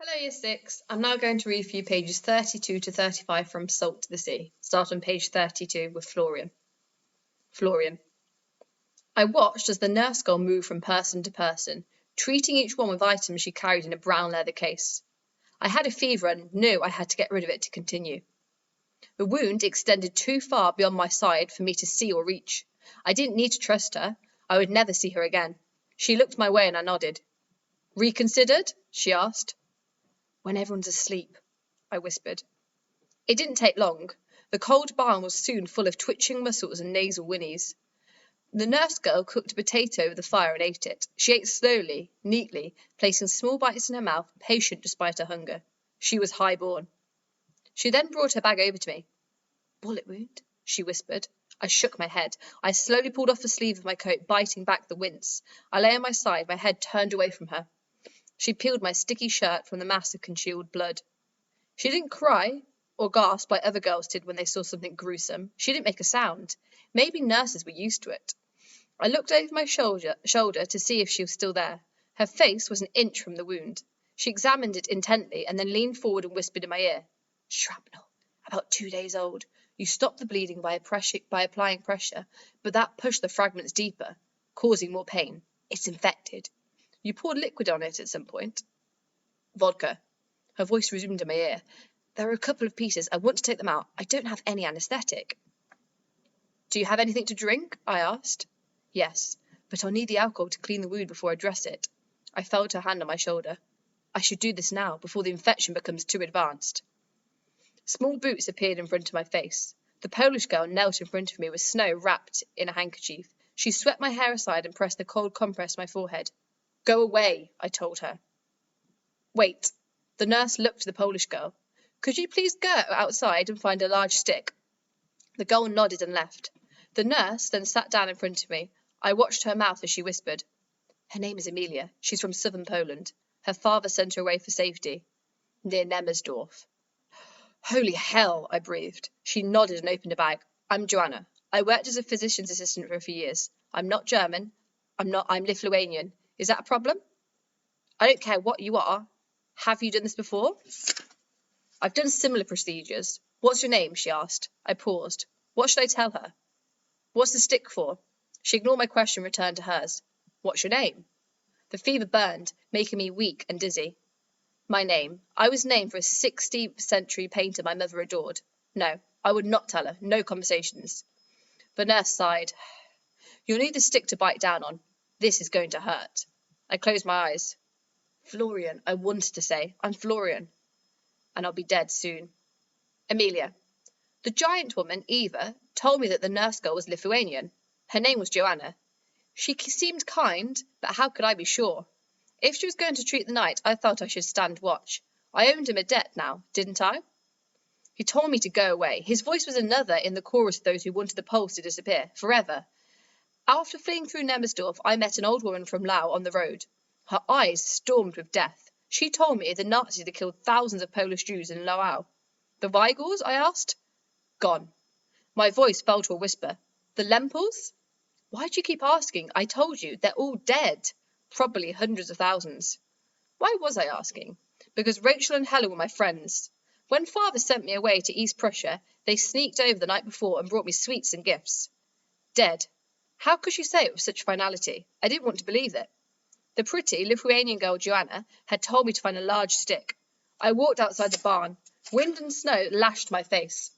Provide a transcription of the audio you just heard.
Hello, Year 6. I'm now going to read for you pages 32 to 35 from Salt to the Sea. Start on page 32 with Florian. Florian. I watched as the nurse girl moved from person to person, treating each one with items she carried in a brown leather case. I had a fever and knew I had to get rid of it to continue. The wound extended too far beyond my side for me to see or reach. I didn't need to trust her. I would never see her again. She looked my way and I nodded. Reconsidered? She asked. When everyone's asleep, I whispered. It didn't take long. The cold barn was soon full of twitching muscles and nasal whinnies. The nurse girl cooked a potato over the fire and ate it. She ate slowly, neatly, placing small bites in her mouth, patient despite her hunger. She was high-born. She then brought her bag over to me. Bullet wound? She whispered. I shook my head. I slowly pulled off the sleeve of my coat, biting back the wince. I lay on my side, my head turned away from her. She peeled my sticky shirt from the mass of congealed blood. She didn't cry or gasp like other girls did when they saw something gruesome. She didn't make a sound. Maybe nurses were used to it. I looked over my shoulder to see if she was still there. Her face was an inch from the wound. She examined it intently and then leaned forward and whispered in my ear. Shrapnel, about 2 days old. You stop the bleeding by applying pressure, but that pushed the fragments deeper, causing more pain. It's infected. You poured liquid on it at some point. Vodka. Her voice resumed in my ear. There are a couple of pieces. I want to take them out. I don't have any anaesthetic. Do you have anything to drink? I asked. Yes, but I'll need the alcohol to clean the wound before I dress it. I felt her hand on my shoulder. I should do this now, before the infection becomes too advanced. Small boots appeared in front of my face. The Polish girl knelt in front of me with snow wrapped in a handkerchief. She swept my hair aside and pressed the cold compress to my forehead. Go away, I told her. Wait. The nurse looked to the Polish girl. Could you please go outside and find a large stick? The girl nodded and left. The nurse then sat down in front of me. I watched her mouth as she whispered. Her name is Emilia. She's from southern Poland. Her father sent her away for safety, near Nemersdorf. Holy hell, I breathed. She nodded and opened a bag. I'm Joanna. I worked as a physician's assistant for a few years. I'm not German. I'm Lithuanian. Is that a problem? I don't care what you are. Have you done this before? I've done similar procedures. What's your name? She asked. I paused. What should I tell her? What's the stick for? She ignored my question and returned to hers. What's your name? The fever burned, making me weak and dizzy. My name. I was named for a 16th century painter my mother adored. No, I would not tell her. No conversations. The nurse sighed. You'll need the stick to bite down on. This is going to hurt. I closed my eyes. Florian, I wanted to say. I'm Florian. And I'll be dead soon. Emilia. The giant woman, Eva, told me that the nurse girl was Lithuanian. Her name was Joanna. She seemed kind, but how could I be sure? If she was going to treat the night, I felt I should stand watch. I owed him a debt now, didn't I? He told me to go away. His voice was another in the chorus of those who wanted the Poles to disappear, forever. After fleeing through Nemersdorf, I met an old woman from Lau on the road. Her eyes stormed with death. She told me the Nazis had killed thousands of Polish Jews in Lau. The Weigels? I asked. Gone. My voice fell to a whisper. The Lempels? Why do you keep asking? I told you, they're all dead. Probably hundreds of thousands. Why was I asking? Because Rachel and Helen were my friends. When father sent me away to East Prussia, they sneaked over the night before and brought me sweets and gifts. Dead. How could she say it with such finality? I didn't want to believe it. The pretty Lithuanian girl Joanna had told me to find a large stick. I walked outside the barn. Wind and snow lashed my face.